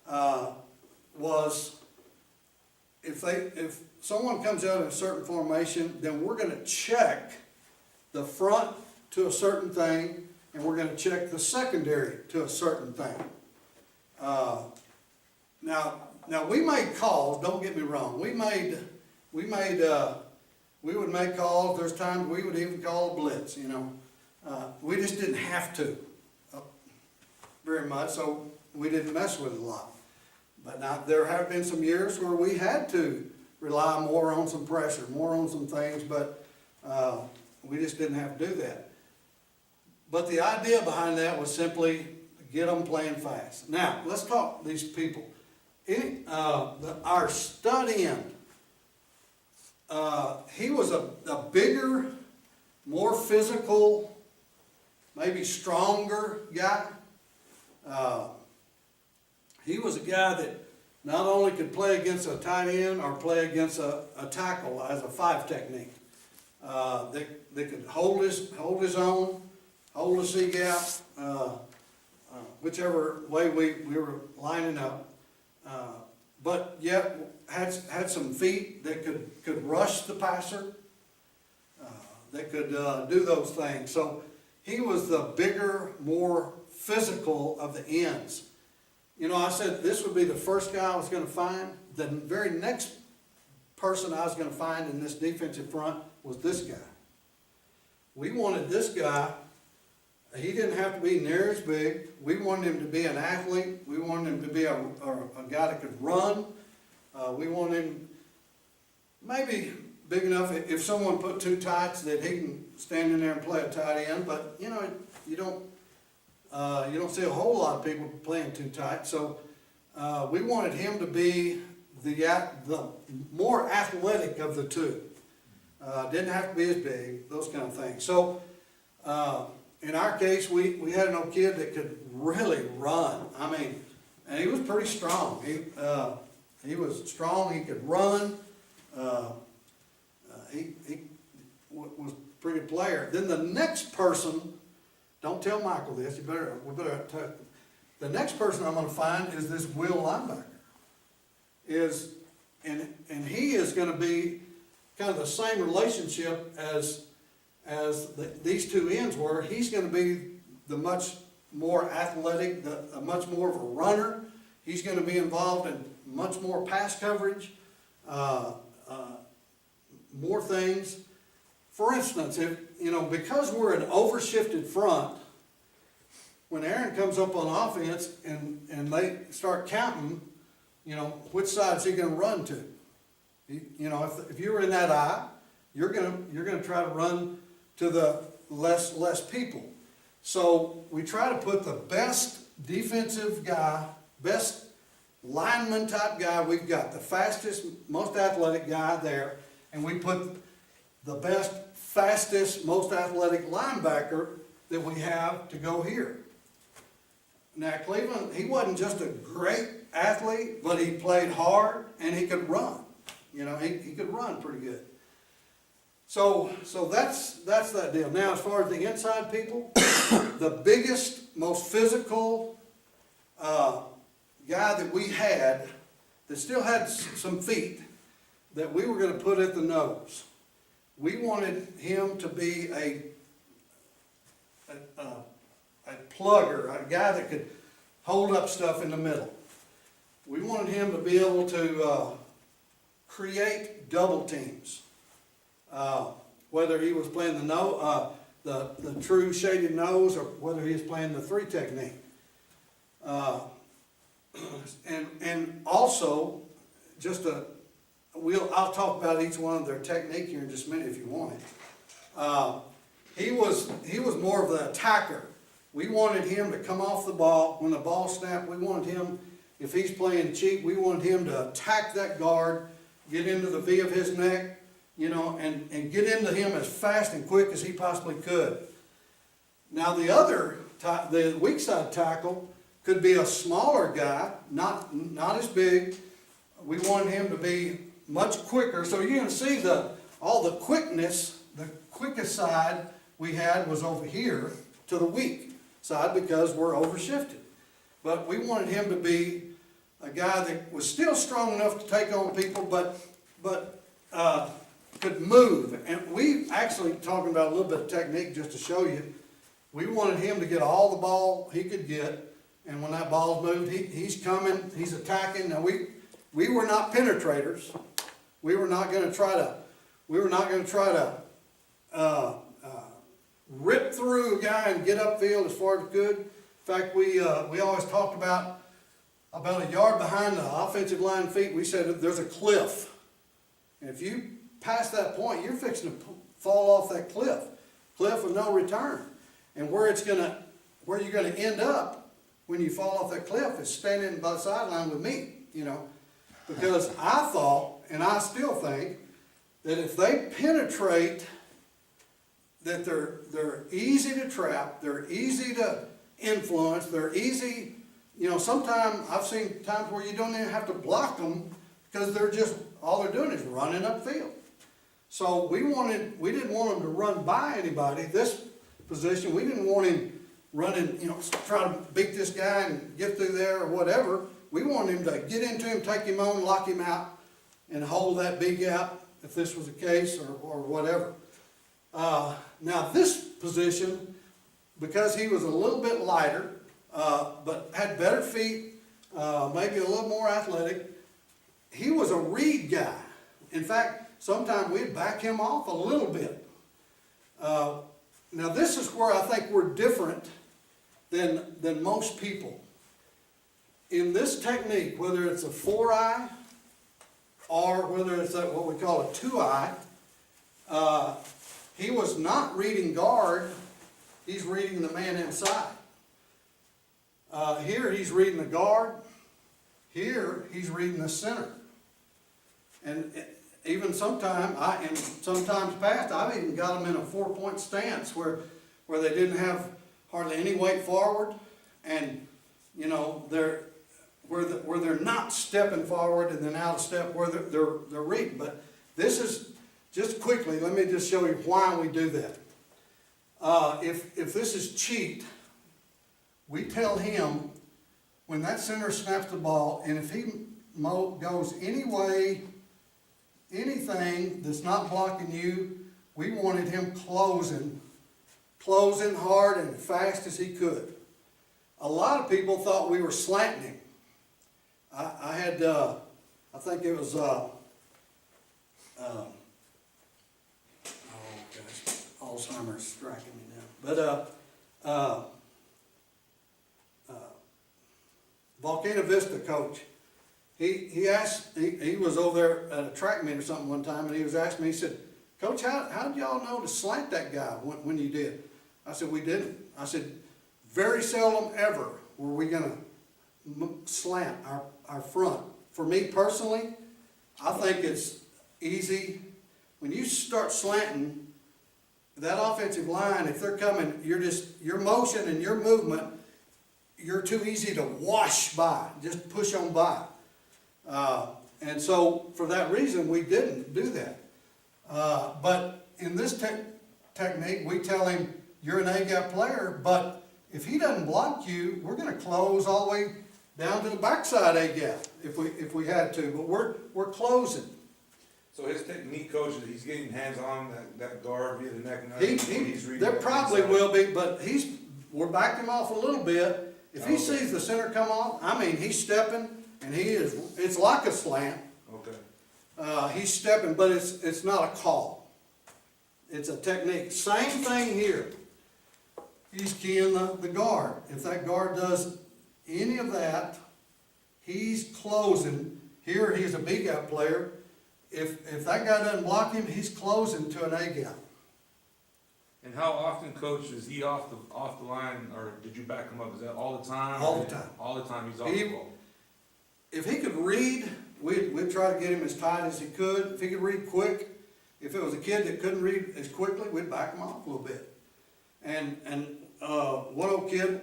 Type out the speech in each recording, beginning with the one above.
was if someone comes out in a certain formation, then we're gonna check the front to a certain thing, and we're gonna check the secondary to a certain thing. Now we made calls, don't get me wrong, we would make calls, there's times we would even call a blitz, you know. We just didn't have to very much, so we didn't mess with it a lot. But now, there have been some years where we had to rely more on some pressure, more on some things, but we just didn't have to do that. But the idea behind that was simply get them playing fast. Now, let's talk these people. Our stud end, he was a bigger, more physical, maybe stronger guy. He was a guy that not only could play against a tight end or play against a tackle as a 5 technique. They could hold his own, hold the C-gap, whichever way we were lining up. But yet had some feet that could rush the passer, that could do those things. So he was the bigger, more physical of the ends. You know, I said this would be the first guy I was going to find. The very next person I was going to find in this defensive front was this guy. We wanted this guy. He didn't have to be near as big. We wanted him to be an athlete. We wanted him to be a guy that could run. We wanted him maybe big enough if someone put 2 tights that he can stand in there and play a tight end. But you know, you don't see a whole lot of people playing 2 tight. So we wanted him to be the more athletic of the 2. Didn't have to be as big, those kind of things. So in our case, we had an old kid that could really run. I mean, and he was pretty strong. He was strong. He could run. He was a pretty good player. Then the next person, don't tell Michael this. We better tell. The next person I'm going to find is this Will linebacker. And he is going to be kind of the same relationship as these 2 ends were. He's going to be the much more athletic, much more of a runner. He's going to be involved in much more pass coverage, more things. For instance, because we're an overshifted front, when Aaron comes up on offense and they start counting, which side is he going to run to? If you were in that eye, you're gonna try to run to the less people. So we try to put the best defensive guy, best lineman type guy we've got, the fastest, most athletic guy there, and we put the best, fastest, most athletic linebacker that we have to go here. Now Cleveland, he wasn't just a great athlete, but he played hard and he could run. He could run pretty good. So that's that deal. Now, as far as the inside people, the biggest, most physical guy that we had, that still had some feet, that we were going to put at the nose. We wanted him to be a plugger, a guy that could hold up stuff in the middle. We wanted him to be able to create double teams. Whether he was playing the true shaded nose or whether he was playing the 3 technique. And also, I'll talk about each one of their technique here in just a minute if you want it. He was more of the attacker. We wanted him to come off the ball. When the ball snapped, we wanted him, if he's playing cheap, we wanted him to attack that guard, get into the V of his neck, and get into him as fast and quick as he possibly could. Now the weak side tackle could be a smaller guy, not as big. We wanted him to be much quicker. So you're going to see all the quickness, the quickest side we had was over here to the weak side because we're overshifted. But we wanted him to be a guy that was still strong enough to take on people, but could move. And we actually, talking about a little bit of technique just to show you, we wanted him to get all the ball he could get, and when that ball's moved, he's coming, he's attacking. Now we were not penetrators. We were not going to try to rip through a guy and get upfield as far as we could. In fact, we always talked about a yard behind the offensive line feet. We said there's a cliff, and if you pass that point, you're fixing to fall off that cliff with no return. And where you're gonna end up when you fall off that cliff is standing by the sideline with me, you know, because I thought, and I still think, that if they penetrate, that they're easy to trap, they're easy to influence, they're easy, you know, sometimes I've seen times where you don't even have to block them because all they're doing is running upfield. So we didn't want them to run by anybody. This position, we didn't want him running, you know, try to beat this guy and get through there or whatever. We wanted him to get into him, take him on, lock him out, and hold that big gap if this was the case or whatever. Now this position, because he was a little bit lighter, but had better feet, maybe a little more athletic, he was a read guy. In fact, sometimes we'd back him off a little bit. Now this is where I think we're different than most people. In this technique, whether it's a 4-eye or whether it's what we call a 2-eye, he was not reading guard, he's reading the man inside. Here he's reading the guard, here he's reading the center. And even sometimes past, I've even got them in a 4-point stance where they didn't have hardly any weight forward, and you know where they're not stepping forward and then out of step where they're reading. But this is just quickly. Let me just show you why we do that. If this is cheat, we tell him when that center snaps the ball, and if he goes any way, anything that's not blocking you, we wanted him closing hard and fast as he could. A lot of people thought we were slanting him. I had, I think it was, oh gosh, Alzheimer's striking me now. But Volcano Vista coach, he was over there at a track meet or something one time, and he was asking me, he said, Coach, how did y'all know to slant that guy when you did? I said, we didn't. I said, very seldom ever were we going to slant our front. For me personally, I think it's easy. When you start slanting, that offensive line, if they're coming, your motion and your movement, you're too easy to wash by, just push on by. And so for that reason, we didn't do that. But in this technique, we tell him, you're an A-gap player, but if he doesn't block you, we're going to close all the way down to the backside A-gap if we had to, but we're closing. So his technique, coach, he's getting hands on that guard via the neck. He's reading there probably will be, but we're backing him off a little bit. If he sees the center come off, I mean, he's stepping, and it's like a slant. Okay. He's stepping, but it's not a call. It's a technique. Same thing here. He's keying the guard. If that guard does any of that, he's closing. Here he's a B-gap player. If that guy doesn't block him, he's closing to an A-gap. And how often, coach, is he off the line, or did you back him up? Is that all the time? All the time. All the time he's off the ball. If he could read, we'd try to get him as tight as he could. If he could read quick, if it was a kid that couldn't read as quickly, we'd back him off a little bit. And one old kid,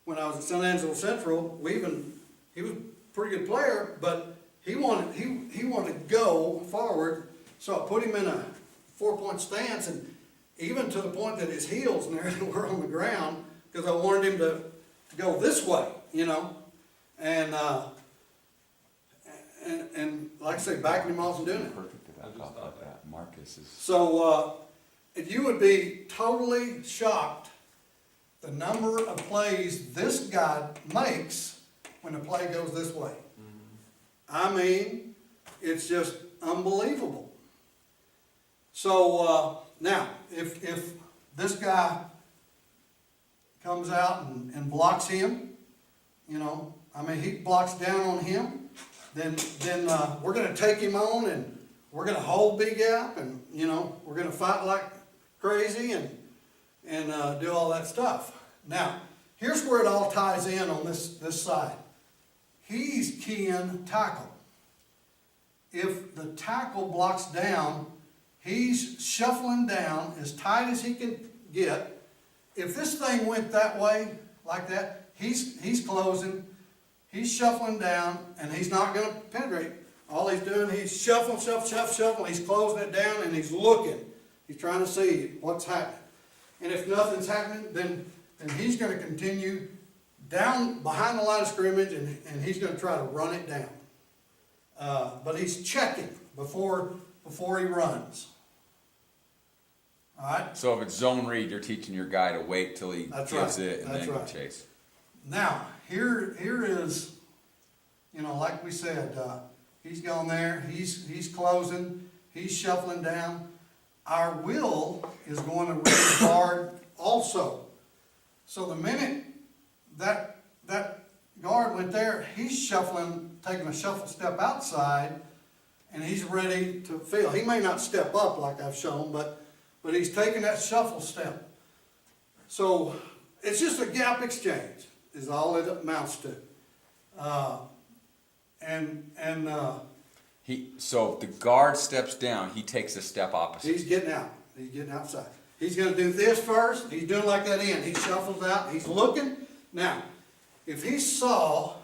when I was at San Angelo Central, he was a pretty good player, but he wanted to go forward, so I put him in a 4-point stance, and even to the point that his heels nearly were on the ground, because I wanted him to go this way, you know. And and like I say, backing him off and doing it. Perfect to I just back off thought like that. that. Marcus is. So, you would be totally shocked the number of plays this guy makes when the play goes this way. I mean, it's just unbelievable. So, now, if this guy comes out and blocks him, you know, I mean, he blocks down on him, then we're gonna take him on and we're gonna hold Big Gap and, you know, we're gonna fight like crazy and do all that stuff. Now, here's where it all ties in on this side. He's keying tackle. If the tackle blocks down, he's shuffling down as tight as he can get. If this thing went that way, like that, he's closing, he's shuffling down, and he's not gonna penetrate. All he's doing, he's shuffling, he's closing it down, and he's looking. He's trying to see what's happening. And if nothing's happening, then he's gonna continue down behind the line of scrimmage, and he's gonna try to run it down. But he's checking before he runs. All right? So if it's zone read, you're teaching your guy to wait till he That's gives right. it and That's then right. chase. Now, here is, you know, like we said, he's gone there, he's closing, he's shuffling down. Our will is going to read guard also. So the minute that guard went there, he's shuffling, taking a shuffle step outside, and he's ready to field. He may not step up like I've shown, but he's taking that shuffle step. So it's just a gap exchange is all it amounts to. So if the guard steps down, he takes a step opposite. He's getting out. He's getting outside. He's gonna do this first. He's doing like that in. He shuffles out. He's looking. Now, if he saw,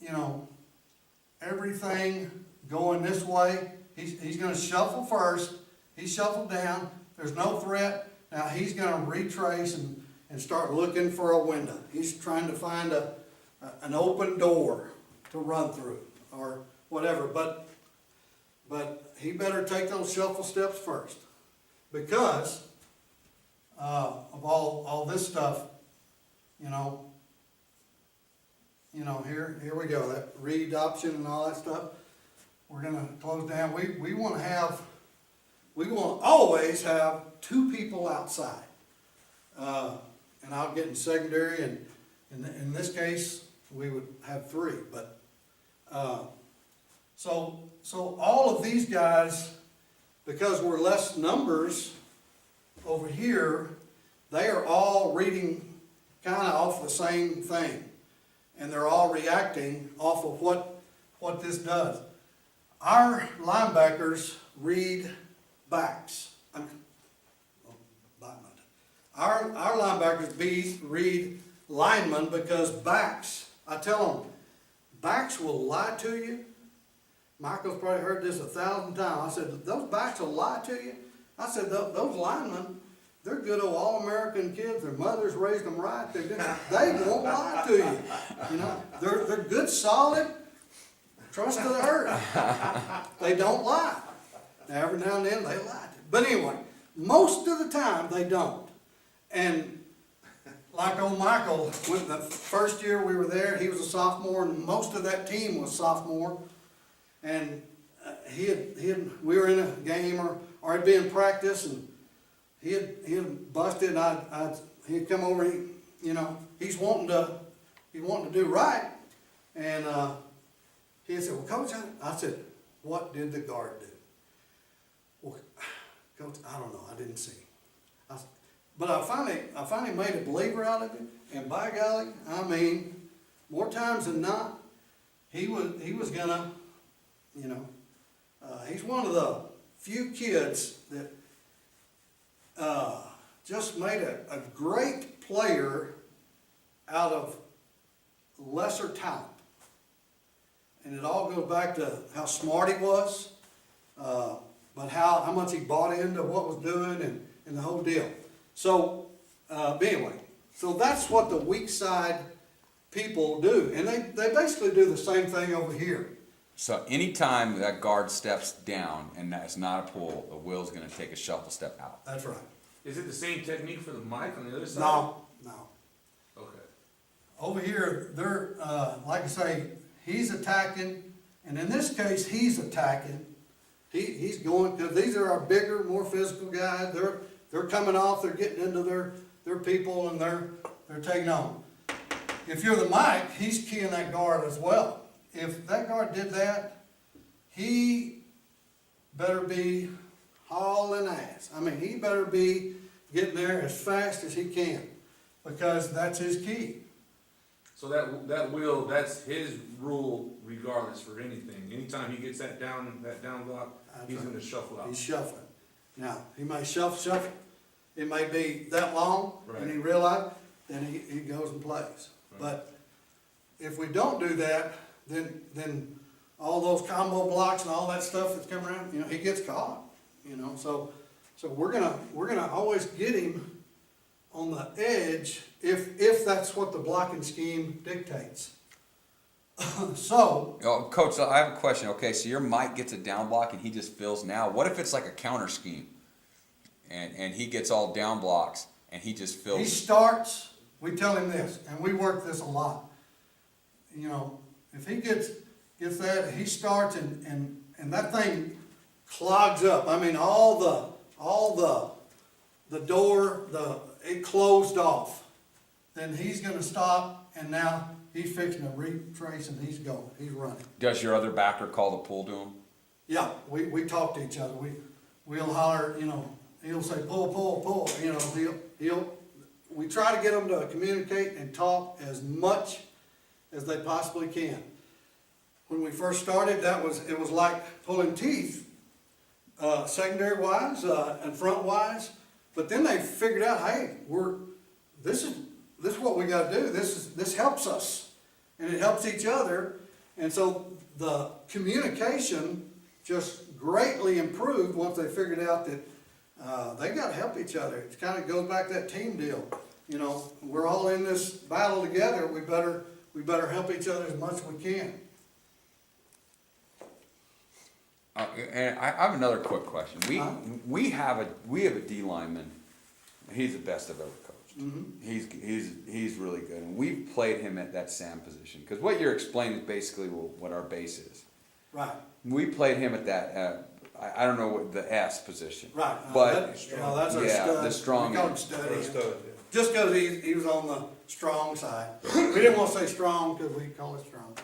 you know, everything going this way, he's gonna shuffle first. He shuffled down. There's no threat. Now he's gonna retrace and start looking for a window. He's trying to find an open door to run through or whatever. But he better take those shuffle steps first, because of all this stuff. You know, here we go. That read option and all that stuff. We're gonna close down. We want to always have two people outside. And I'll get in secondary, and in this case, we would have three, but, so all of these guys, because we're less numbers over here, they are all reading kind of off the same thing, and they're all reacting off of what this does. Our linebackers read backs. Our linebackers read linemen, because backs, I tell them, backs will lie to you. Michael's probably heard this 1,000 times. I said, those backs will lie to you. I said, those linemen, they're good old all-American kids. Their mothers raised them right. They won't lie to you. You know, they're good, solid, trust to the earth. They don't lie. Now, every now and then they lie. But anyway, most of the time they don't. And like old Michael, when the first year we were there, he was a sophomore, and most of that team was sophomore. And we were in a game or had been in practice, and he had busted, and he'd come over, he's wanting to do right. And he said, well, Coach, I said, what did the guard do? Well, Coach, I don't know, I didn't see. But I finally made a believer out of him, and by golly, I mean, more times than not, he was gonna, he's one of the few kids that just made a great player out of lesser talent. And it all goes back to how smart he was, but how much he bought into what was doing and the whole deal. So, anyway, so that's what the weak side people do. And they basically do the same thing over here. So anytime that guard steps down and that's not a pull, the Will's gonna take a shuffle step out. That's right. Is it the same technique for the mic on the other side? No. Okay. Over here, they're, like I say, he's attacking, and in this case, he's attacking. He's going, because these are our bigger, more physical guys. They're coming off, they're getting into their people, and they're taking on. If you're the mic, he's keying that guard as well. If that guard did that, he better be hauling ass. I mean, he better be getting there as fast as he can, because that's his key. So that Will, that's his rule regardless for anything. Anytime he gets that down block, That's he's right. gonna shuffle out. He's shuffling. Now, he may shuffle. It may be that long, and he Right. realize, then he goes and plays. Right. But if we don't do that, then all those combo blocks and all that stuff that's coming around, he gets caught, so we're gonna always get him on the edge if that's what the blocking scheme dictates. So, Oh, Coach, I have a question. Okay, so your Mike gets a down block and he just fills now. What if it's like a counter scheme? And he gets all down blocks and he just he fills. starts, we tell him this, and we work this a lot. If he gets that, he starts and that thing clogs up. I mean, all the door, it closed off. Then he's gonna stop, and now he's fixing to retrace and he's going, he's running. Does your other backer call the pull to him? Yeah, we talk to each other. We'll holler, he'll say, pull, we try to get them to communicate and talk as much as they possibly can. When we first started, it was like pulling teeth, secondary wise, and front wise. But then they figured out, hey, this is what we gotta do. This helps us, and it helps each other. And so the communication just greatly improved once they figured out that they gotta help each other. It kind of goes back to that team deal. We're all in this battle together. We better help each other as much as we can. And I have another quick question. We have a D lineman. He's the best I've ever coached. Mm-hmm. He's really good, and we've played him at that Sam position. Because what you're explaining is basically what our base is. Right. We played him at that. I don't know what the S position. Right. But that's our stud. the strong We call him end. stud. Just because he was on the strong side. We didn't want to say strong because we call it strong.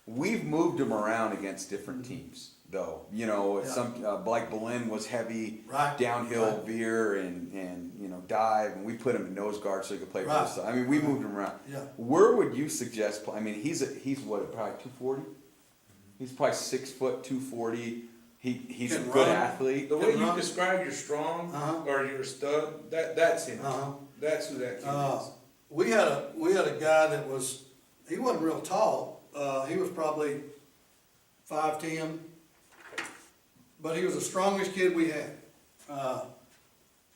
We've moved him around against different teams, though. Yeah. Some like Berlin was heavy Right. downhill Right. veer and dive, and we put him in nose guard so he could play Right. both sides. I mean, we moved him around. Yeah. Where would you suggest? I mean, he's what, probably 240. He's probably 6 foot, 240. He's a Can good run. athlete. The way you Run. describe your strong Uh-huh. or your stud, that's him. Uh-huh. That's who that kid is. We had a guy that he wasn't real tall. He was probably 5'10", but he was the strongest kid we had.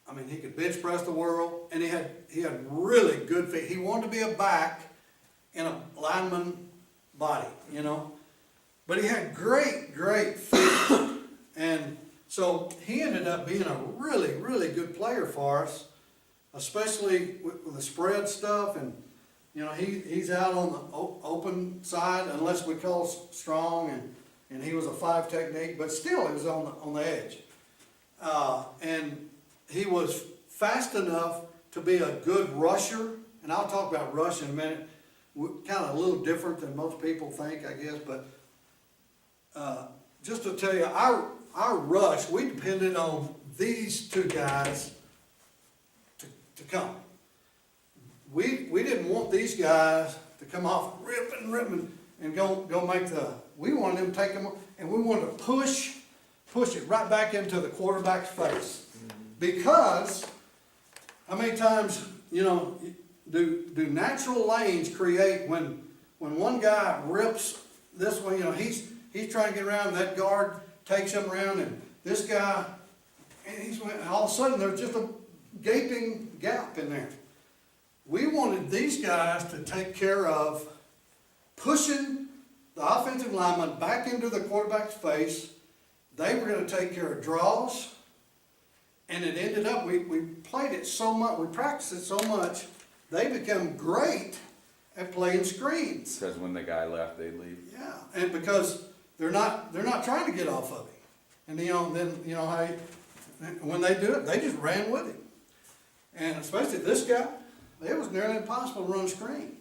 I mean, he could bench press the world, and he had really good feet. He wanted to be a back in a lineman body, but he had great feet, and so he ended up being a really, really good player for us, especially with the spread stuff, and he's out on the open side unless we call strong, and he was a 5 technique, but still he was on the edge, and he was fast enough to be a good rusher, and I'll talk about rush in a minute. Kind of a little different than most people think, I guess, but just to tell you, our rush, we depended on these two guys to come. We didn't want these guys to come off ripping, and go make we wanted them to take them, and we wanted to push it right back into the quarterback's face. Because, how many times, do natural lanes create when one guy rips this way, he's trying to get around, that guard takes him around, and this guy, and all of a sudden there's just a gaping gap in there. We wanted these guys to take care of pushing the offensive lineman back into the quarterback's face. They were gonna take care of draws, and it ended up, we played it so much, we practiced it so much, they become great at playing screens. Because when the guy left, they'd leave. Yeah, and because they're not trying to get off of him. And then, how when they do it, they just ran with him. And especially this guy, it was nearly impossible to run a screen.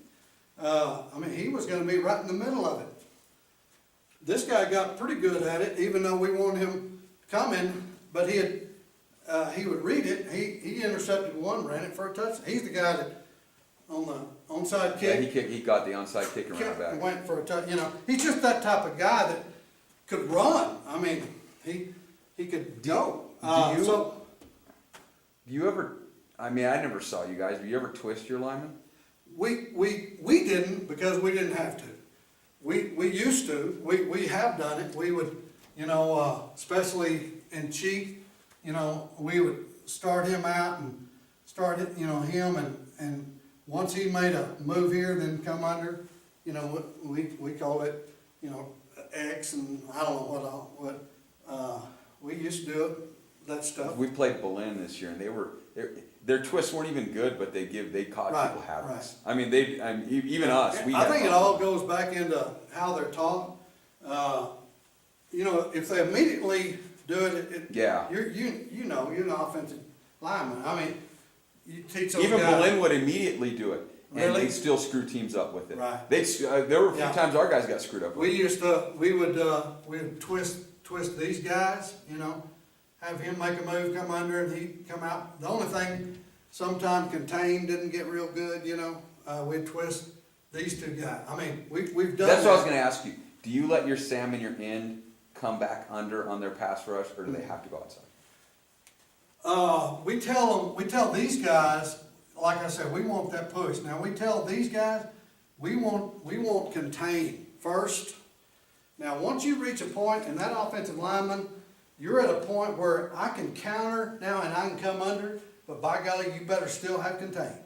He was gonna be right in the middle of it. This guy got pretty good at it, even though we wanted him coming, but he would read it. He intercepted one, ran it for a touchdown. He's the guy that, on the onside kick. Yeah, he got the onside kick and ran it back. Went for a touch, he's just that type of guy that could run. He could go. Do you ever, I never saw you guys, do you ever twist your linemen? We didn't, because we didn't have to. We used to, we have done it. We would, especially in Chief, we would start him out and start it, him, and once he made a move here, then come under, we call it, X, and I don't know what we used to do it, that stuff. We played Berlin this year, and their twists weren't even good, but they caught Right, people habits. right. Even us. I think it all goes back into how they're taught. If they immediately do it, Yeah. you're an offensive lineman. You teach those Even guys. Berlin would immediately do it, and Really? they'd still screw teams up with it. Right. There were a few Yeah. times our guys got screwed up with it. We would twist these guys, have him make a move, come under, and he'd come out. The only thing, sometimes contain didn't get real good, we'd twist these two guys. We've done That's what I was that. gonna ask you. Do you let your Sam and your end come back under on their pass rush, or do they have to go outside? We tell these guys, like I said, we want that push. Now, we tell these guys, we want contain first. Now, once you reach a point, and that offensive lineman, you're at a point where I can counter now and I can come under, but by golly, you better still have contain.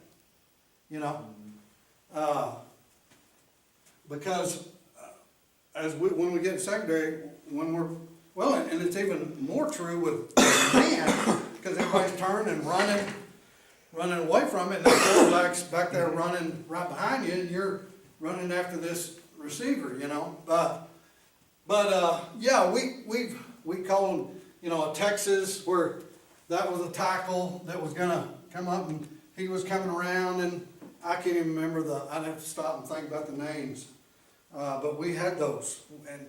Because when we get in secondary, and it's even more true with man, because everybody's turning and running away from it, and the quarterback's back there running right behind you, and you're running after this receiver, we call them, a Texas, where that was a tackle that was gonna come up, and he was coming around, and I can't even remember I'd have to stop and think about the names. But we had those, and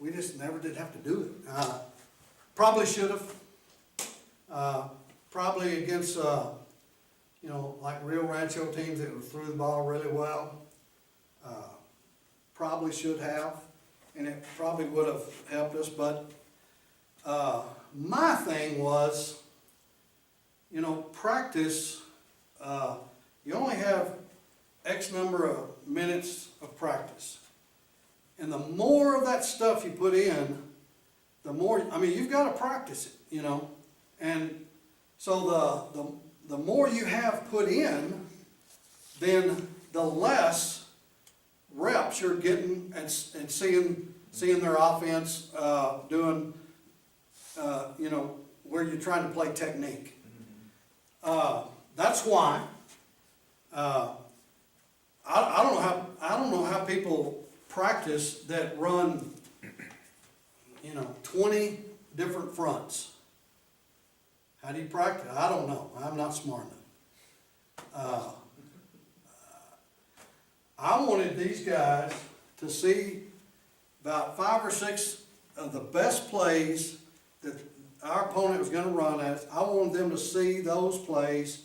we just never did have to do it. Probably should have. Probably against, like Rio Rancho teams that threw the ball really well. Probably should have, and it probably would have helped us, but my thing was, practice, you only have X number of minutes of practice. And the more of that stuff you put in, the more, you've got to practice it, And so the more you have put in, then the less reps you're getting and seeing their offense doing, where you're trying to play technique. That's why I don't know how people practice that run 20 different fronts. How do you practice? I don't know. I'm not smart enough. I wanted these guys to see about 5 or 6 of the best plays that our opponent was going to run at. I wanted them to see those plays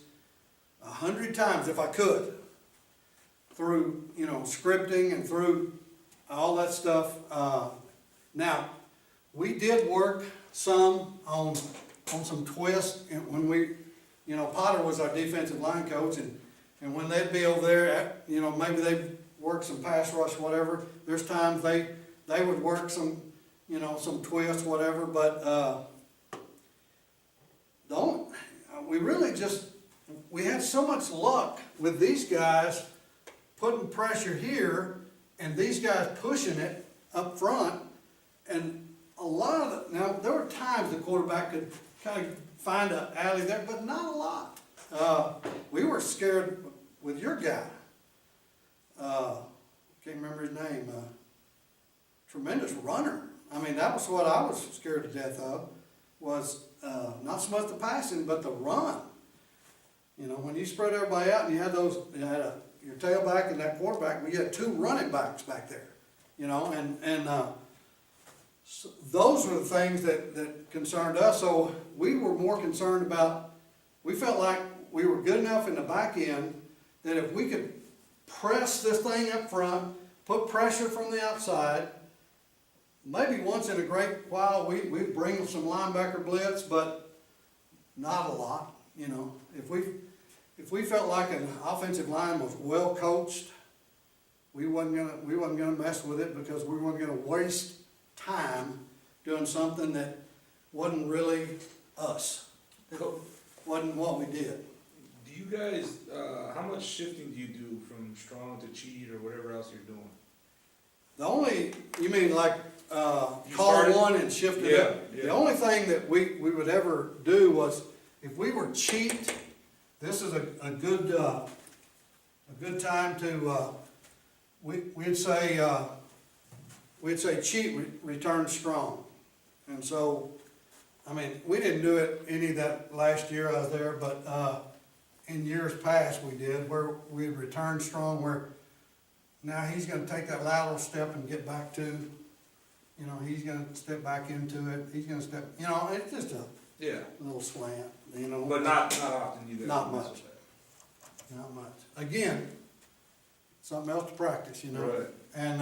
100 times if I could, through scripting and through all that stuff. Now, we did work some on some twists, and when we, Potter was our defensive line coach, and when they'd be over there, maybe they'd work some pass rush, whatever. There's times they would work some, some twists, whatever. But we really we had so much luck with these guys putting pressure here and these guys pushing it up front. And a lot of the, now, there were times the quarterback could kind of find an alley there, but not a lot. We were scared with your guy. Can't remember his name. Tremendous runner. I mean, that was what I was scared to death of, was not so much the passing, but the run. You know, when you spread everybody out and you had your tailback and that quarterback, but you had two running backs back there. You know, so those were the things that concerned us. So we were more concerned about, we felt like we were good enough in the back end that if we could press this thing up front, put pressure from the outside, maybe once in a great while we'd bring some linebacker blitz, but not a lot. You know, if we felt like an offensive line was well coached, we wasn't gonna mess with it, because we weren't gonna waste time doing something that wasn't really us. It wasn't what we did. Do you guys, how much shifting do you do from strong to cheat or whatever else you're doing? The only, you mean like, You call started- one and shift it up? Yeah. The only thing that we would ever do was, if we were cheat, this is a good time to, we'd say cheat, return strong. And so, I mean, we didn't do it any of that last year I was there, but, in years past we did, where we'd return strong, where now he's gonna take that lateral step and get back to, you know, he's gonna step back into it, he's gonna step, you know, it's just a Yeah, little slant, you know. but not often you guys. Not mess much. with that. Not much. Again, something else to practice, you know? Right. And,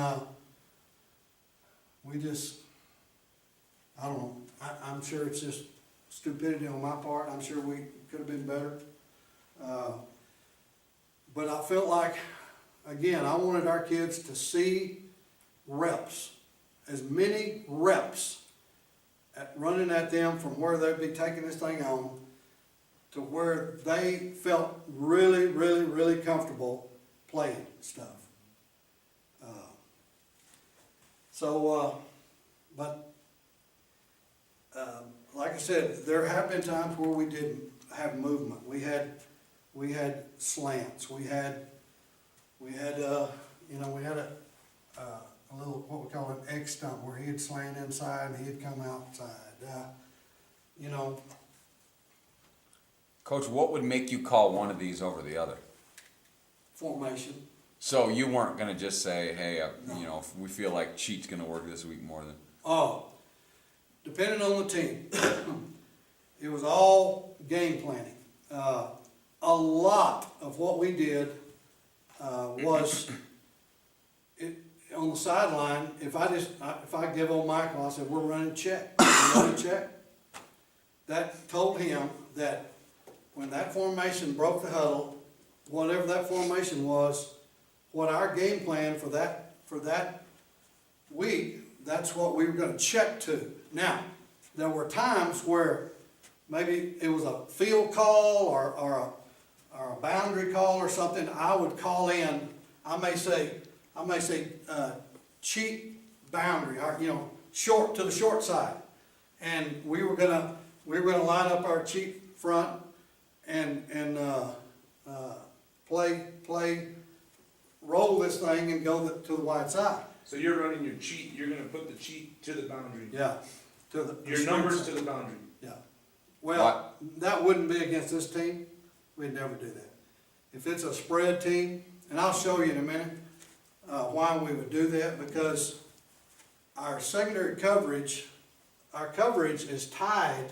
we just, I don't know, I'm sure it's just stupidity on my part, I'm sure we could have been better. But I felt like, again, I wanted our kids to see reps, as many reps at running at them from where they'd be taking this thing on to where they felt really, really, really comfortable playing stuff. Like I said, there have been times where we didn't have movement. We had slants. We had a little, what we call an egg stump, where he'd slant inside and he'd come outside. You know, Coach, what would make you call one of these over the other? formation. So you weren't gonna just say, hey, you know, if we feel like cheat's gonna work this week more than. Oh, depending on the team. It was all game planning. A lot of what we did was on the sideline. If I give old Michael, I said, we're running check. We're running check. That told him that when that formation broke the huddle, whatever that formation was, what our game plan for that week, that's what we were gonna check to. Now, there were times where maybe it was a field call or a boundary call or something. I would call in, I may say, cheat boundary, or, you know, short to the short side. And we were gonna line up our cheat front and roll this thing and go to the wide side. So you're running your cheat, you're gonna put the cheat to the boundary. Yeah. To the Your numbers to the boundary. Yeah. Well, that wouldn't be against this team. We'd never do that. If it's a spread team, and I'll show you in a minute why we would do that, because our secondary coverage, our coverage is tied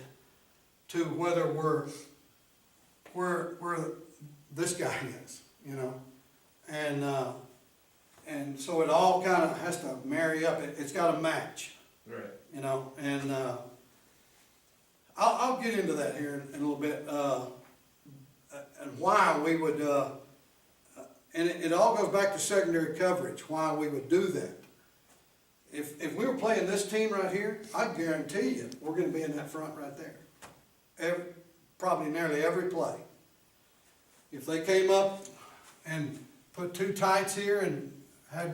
to whether we're where this guy is, you know, and so it all kind of has to marry up. It's got to match. Right. You know, and I'll get into that here in a little bit, and why we would, and it all goes back to secondary coverage, why we would do that. If we were playing this team right here, I guarantee you, we're gonna be in that front right there. Probably nearly every play. If they came up and put two tights here and had,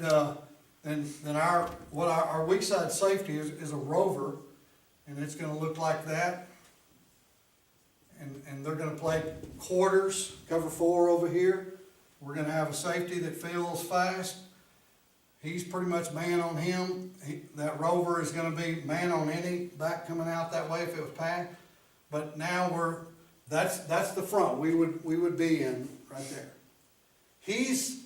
then our weak side safety is a Rover, and it's gonna look like that. And they're gonna play quarters, cover 4 over here. We're gonna have a safety that fills fast. He's pretty much man on him. That Rover is gonna be man on any back coming out that way if it was packed. But now that's the front we would be in right there. He's